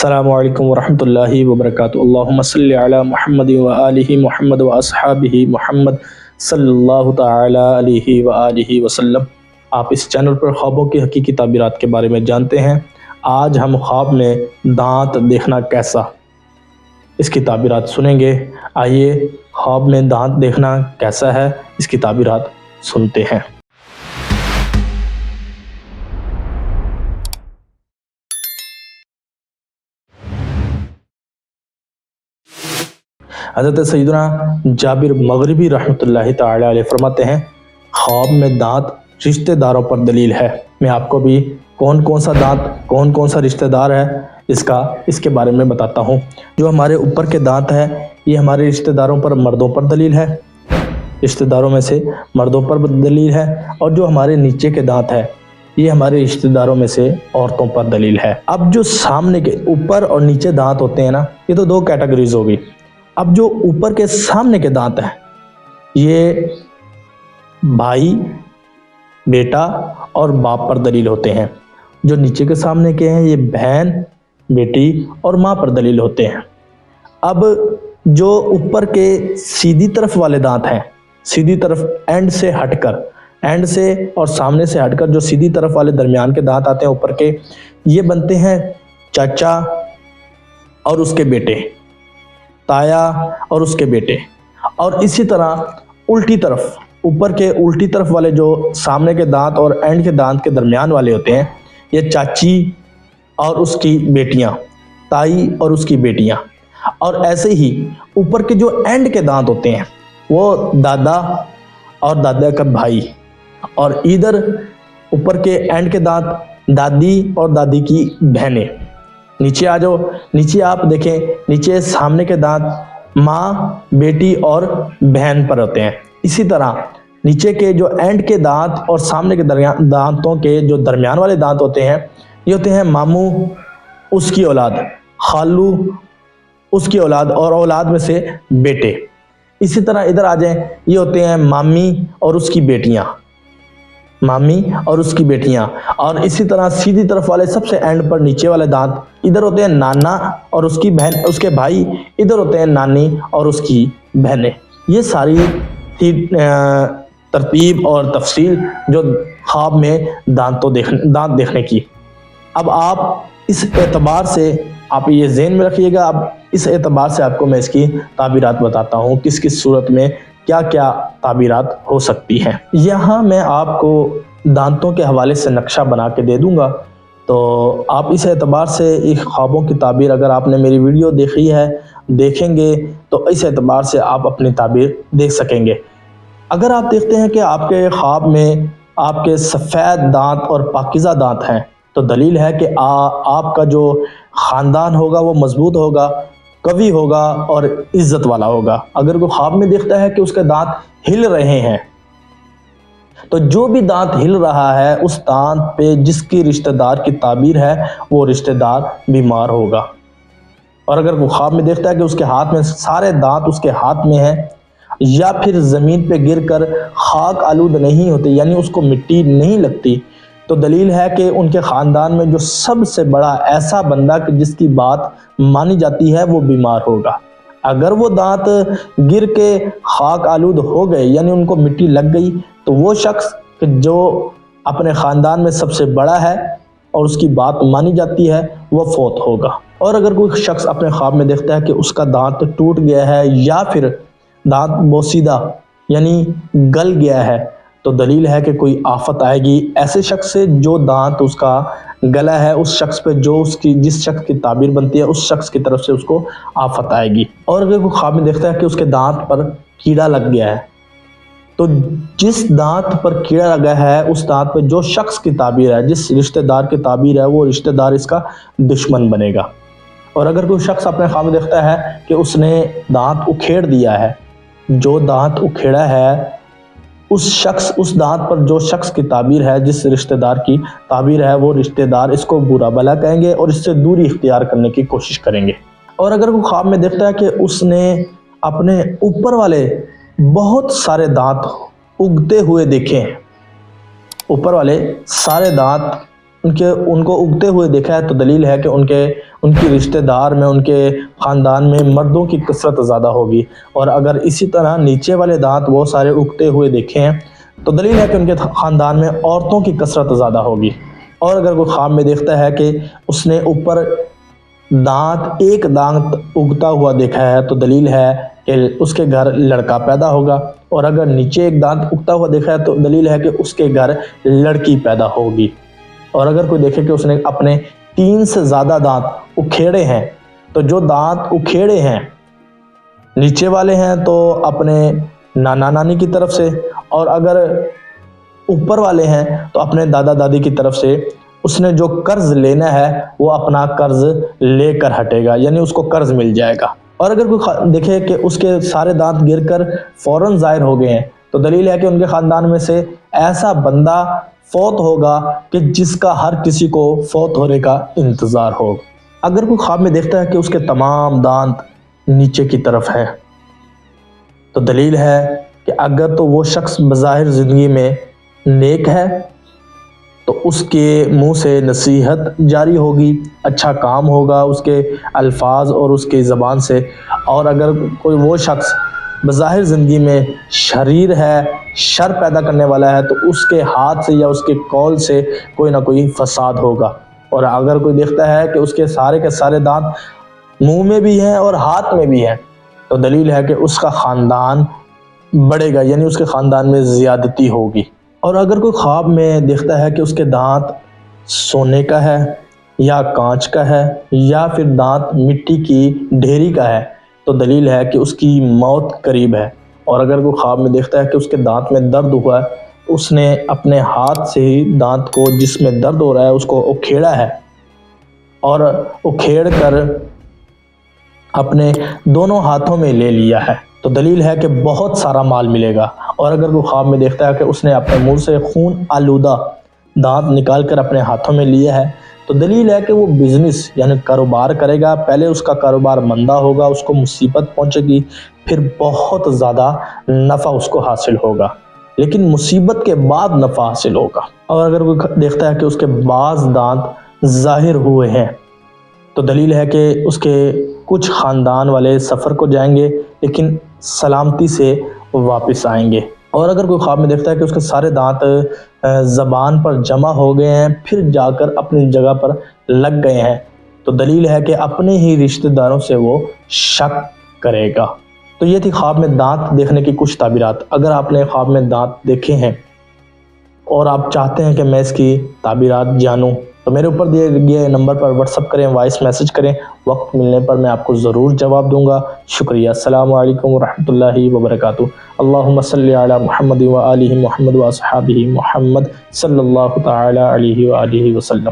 السلام علیکم ورحمۃ اللہ وبرکاتہ۔ اللہم صلی علی محمد و آلہ محمد و اصحابہ محمد صلی اللہ تعالی علیہ وآلہ وسلم۔ آپ اس چینل پر خوابوں کی حقیقی تعبیرات کے بارے میں جانتے ہیں۔ آج ہم خواب میں دانت دیکھنا کیسا، اس کی تعبیرات سنیں گے۔ آئیے خواب میں دانت دیکھنا کیسا ہے، اس کی تعبیرات سنتے ہیں۔ حضرت سیدنا جابر مغربی رحمۃ اللہ تعالی علیہ فرماتے ہیں، خواب میں دانت رشتہ داروں پر دلیل ہے۔ میں آپ کو بھی کون کون سا رشتہ دار ہے اس کے بارے میں بتاتا ہوں۔ جو ہمارے اوپر کے دانت ہے یہ ہمارے رشتہ داروں پر مردوں پر دلیل ہے، رشتہ داروں میں سے مردوں پر دلیل ہے، اور جو ہمارے نیچے کے دانت ہے یہ ہمارے رشتہ داروں میں سے عورتوں پر دلیل ہے۔ اب جو سامنے کے اوپر اور نیچے دانت ہوتے ہیں نا، یہ تو دو کیٹیگریز ہوگی۔ اب جو اوپر کے سامنے کے دانت ہیں یہ بھائی، بیٹا اور باپ پر دلیل ہوتے ہیں۔ جو نیچے کے سامنے کے ہیں یہ بہن، بیٹی اور ماں پر دلیل ہوتے ہیں۔ اب جو اوپر کے سیدھی طرف والے دانت ہیں، سیدھی طرف اینڈ سے اور سامنے سے ہٹ کر جو سیدھی طرف والے درمیان کے دانت آتے ہیں اوپر کے، یہ بنتے ہیں چاچا اور اس کے بیٹے، تایا اور اس کے بیٹے۔ اور اسی طرح الٹی طرف، اوپر کے الٹی طرف والے جو سامنے کے دانت اور اینڈ کے دانت کے درمیان والے ہوتے ہیں یہ چاچی اور اس کی بیٹیاں، تائی اور اس کی بیٹیاں۔ اور ایسے ہی اوپر کے جو اینڈ کے دانت ہوتے ہیں وہ دادا اور دادا کا بھائی، اور ادھر اوپر کے اینڈ کے دانت دادی اور دادی کی بہنیں۔ نیچے آ جاؤ، نیچے آپ دیکھیں، نیچے سامنے کے دانت ماں، بیٹی اور بہن پر ہوتے ہیں۔ اسی طرح نیچے کے جو اینڈ کے دانت اور سامنے کے دانتوں کے جو درمیان والے دانت ہوتے ہیں یہ ہوتے ہیں ماموں، اس کی اولاد، خالو، اس کی اولاد اور اولاد میں سے بیٹے۔ اسی طرح ادھر آ جائیں، یہ ہوتے ہیں مامی اور اس کی بیٹیاں، مامی اور اس کی بیٹیاں۔ اور اسی طرح سیدھی طرف والے سب سے اینڈ پر نیچے والے دانت، ادھر ہوتے ہیں نانا اور اس کی بہن، اس کے بھائی، ادھر ہوتے ہیں نانی اور اس کی بہنیں۔ یہ ساری تھی ترتیب اور تفصیل جو خواب میں دانت دیکھنے کی۔ اب آپ اس اعتبار سے آپ یہ ذہن میں رکھیے گا، اب اس اعتبار سے آپ کو میں اس کی تعبیرات بتاتا ہوں، کس کس صورت میں کیا کیا تعبیرات ہو سکتی ہیں۔ یہاں میں آپ کو دانتوں کے حوالے سے نقشہ بنا کے دے دوں گا، تو آپ اس اعتبار سے ایک خوابوں کی تعبیر، اگر آپ نے میری ویڈیو دیکھی ہے، دیکھیں گے تو اس اعتبار سے آپ اپنی تعبیر دیکھ سکیں گے۔ اگر آپ دیکھتے ہیں کہ آپ کے خواب میں آپ کے سفید دانت اور پاکیزہ دانت ہیں تو دلیل ہے کہ آپ کا جو خاندان ہوگا وہ مضبوط ہوگا، قوی ہوگا اور عزت والا ہوگا۔ اگر کوئی خواب میں دیکھتا ہے کہ اس کے دانت ہل رہے ہیں تو جو بھی دانت ہل رہا ہے اس دانت پہ جس کی رشتہ دار کی تعبیر ہے وہ رشتہ دار بیمار ہوگا۔ اور اگر کوئی خواب میں دیکھتا ہے کہ اس کے ہاتھ میں سارے دانت اس کے ہاتھ میں ہیں یا پھر زمین پہ گر کر خاک آلود نہیں ہوتے، یعنی اس کو مٹی نہیں لگتی، تو دلیل ہے کہ ان کے خاندان میں جو سب سے بڑا ایسا بندہ کہ جس کی بات مانی جاتی ہے وہ بیمار ہوگا۔ اگر وہ دانت گر کے خاک آلود ہو گئے، یعنی ان کو مٹی لگ گئی، تو وہ شخص جو اپنے خاندان میں سب سے بڑا ہے اور اس کی بات مانی جاتی ہے وہ فوت ہوگا۔ اور اگر کوئی شخص اپنے خواب میں دیکھتا ہے کہ اس کا دانت ٹوٹ گیا ہے یا پھر دانت بوسیدہ یعنی گل گیا ہے تو دلیل ہے کہ کوئی آفت آئے گی ایسے شخص سے جو دانت اس کا گلا ہے، اس شخص پہ جو جس شخص کی تعبیر بنتی ہے اس شخص کی طرف سے اس کو آفت آئے گی۔ اور اگر کوئی خواب میں دیکھتا ہے کہ اس کے دانت پر کیڑا لگ گیا ہے تو جس دانت پر کیڑا لگا ہے اس دانت پہ جو شخص کی تعبیر ہے، جس رشتہ دار کی تعبیر ہے، وہ رشتہ دار اس کا دشمن بنے گا۔ اور اگر کوئی شخص اپنے خواب میں دیکھتا ہے کہ اس نے دانت اکھیڑ دیا ہے، جو دانت اکھیڑا ہے اس دانت پر جو شخص کی تعبیر ہے، جس رشتہ دار کی تعبیر ہے، وہ رشتہ دار اس کو برا بھلا کہیں گے اور اس سے دوری اختیار کرنے کی کوشش کریں گے۔ اور اگر کوئی خواب میں دیکھتا ہے کہ اس نے اپنے اوپر والے بہت سارے دانت اگتے ہوئے دیکھے ہیں، اوپر والے سارے دانت ان کو اگتے ہوئے دیکھا ہے تو دلیل ہے کہ ان کی رشتہ دار میں، ان کے خاندان میں مردوں کی کثرت زیادہ ہوگی، اور اگر اسی طرح نیچے والے دانت وہ سارے اگتے ہوئے دیکھیں ہیں تو دلیل ہے کہ ان کے خاندان میں عورتوں کی کثرت زیادہ ہوگی۔ اور اگر کوئی خواب میں دیکھتا ہے کہ اس نے اوپر ایک دانت اگتا ہوا دیکھا ہے تو دلیل ہے کہ اس کے گھر لڑکا پیدا ہوگا، اور اگر نیچے ایک دانت اگتا ہوا دیکھا ہے تو دلیل ہے کہ اس کے گھر لڑکی پیدا ہوگی۔ اور اگر کوئی دیکھے کہ اس نے اپنے 3 سے زیادہ دانت اکھیڑے ہیں، تو جو دانت اکھیڑے ہیں نیچے والے ہیں تو اپنے نانا نانی کی طرف سے، اور اگر اوپر والے ہیں تو اپنے دادا دادی کی طرف سے، اس نے جو قرض لینا ہے وہ اپنا قرض لے کر ہٹے گا، یعنی اس کو قرض مل جائے گا۔ اور اگر کوئی دیکھے کہ اس کے سارے دانت گر کر فوراً ظاہر ہو گئے ہیں تو دلیل ہے کہ ان کے خاندان میں سے ایسا بندہ فوت ہوگا کہ جس کا ہر کسی کو فوت ہونے کا انتظار ہو۔ اگر کوئی خواب میں دیکھتا ہے کہ اس کے تمام دانت نیچے کی طرف ہیں تو دلیل ہے کہ اگر تو وہ شخص بظاہر زندگی میں نیک ہے تو اس کے منہ سے نصیحت جاری ہوگی، اچھا کام ہوگا اس کے الفاظ اور اس کی زبان سے، اور اگر کوئی وہ شخص بظاہر زندگی میں شریر ہے، شر پیدا کرنے والا ہے، تو اس کے ہاتھ سے یا اس کے قول سے کوئی نہ کوئی فساد ہوگا۔ اور اگر کوئی دیکھتا ہے کہ اس کے سارے دانت منہ میں بھی ہیں اور ہاتھ میں بھی ہیں تو دلیل ہے کہ اس کا خاندان بڑھے گا، یعنی اس کے خاندان میں زیادتی ہوگی۔ اور اگر کوئی خواب میں دیکھتا ہے کہ اس کے دانت سونے کا ہے یا کانچ کا ہے یا پھر دانت مٹی کی ڈھیری کا ہے تو دلیل ہے کہ اس کی موت قریب ہے۔ اور اگر کوئی خواب میں دیکھتا ہے کہ اس کے دانت میں درد ہوا ہے، اس نے اپنے ہاتھ سے ہی دانت کو جس میں درد ہو رہا ہے اس کو اکھیڑا ہے، اور اکھیڑ کر اپنے دونوں ہاتھوں میں لے لیا ہے تو دلیل ہے کہ بہت سارا مال ملے گا۔ اور اگر کوئی خواب میں دیکھتا ہے کہ اس نے اپنے منہ سے خون آلودہ دانت نکال کر اپنے ہاتھوں میں لیا ہے تو دلیل ہے کہ وہ بزنس یعنی کاروبار کرے گا، پہلے اس کا کاروبار مندہ ہوگا، اس کو مصیبت پہنچے گی، پھر بہت زیادہ نفع اس کو حاصل ہوگا، لیکن مصیبت کے بعد نفع حاصل ہوگا۔ اور اگر کوئی دیکھتا ہے کہ اس کے بعض دانت ظاہر ہوئے ہیں تو دلیل ہے کہ اس کے کچھ خاندان والے سفر کو جائیں گے لیکن سلامتی سے واپس آئیں گے۔ اور اگر کوئی خواب میں دیکھتا ہے کہ اس کے سارے دانت زبان پر جمع ہو گئے ہیں پھر جا کر اپنی جگہ پر لگ گئے ہیں تو دلیل ہے کہ اپنے ہی رشتہ داروں سے وہ شک کرے گا۔ تو یہ تھی خواب میں دانت دیکھنے کی کچھ تعبیرات۔ اگر آپ نے خواب میں دانت دیکھے ہیں اور آپ چاہتے ہیں کہ میں اس کی تعبیرات جانوں تو میرے اوپر دیے گئے نمبر پر واٹس ایپ کریں، وائس میسج کریں، وقت ملنے پر میں آپ کو ضرور جواب دوں گا۔ شکریہ۔ السلام علیکم ورحمۃ اللہ وبرکاتہ۔ اللہم صلی علی محمد و آلہ محمد و اصحابہ محمد صلی اللہ تعالی علیہ وآلہ وسلم۔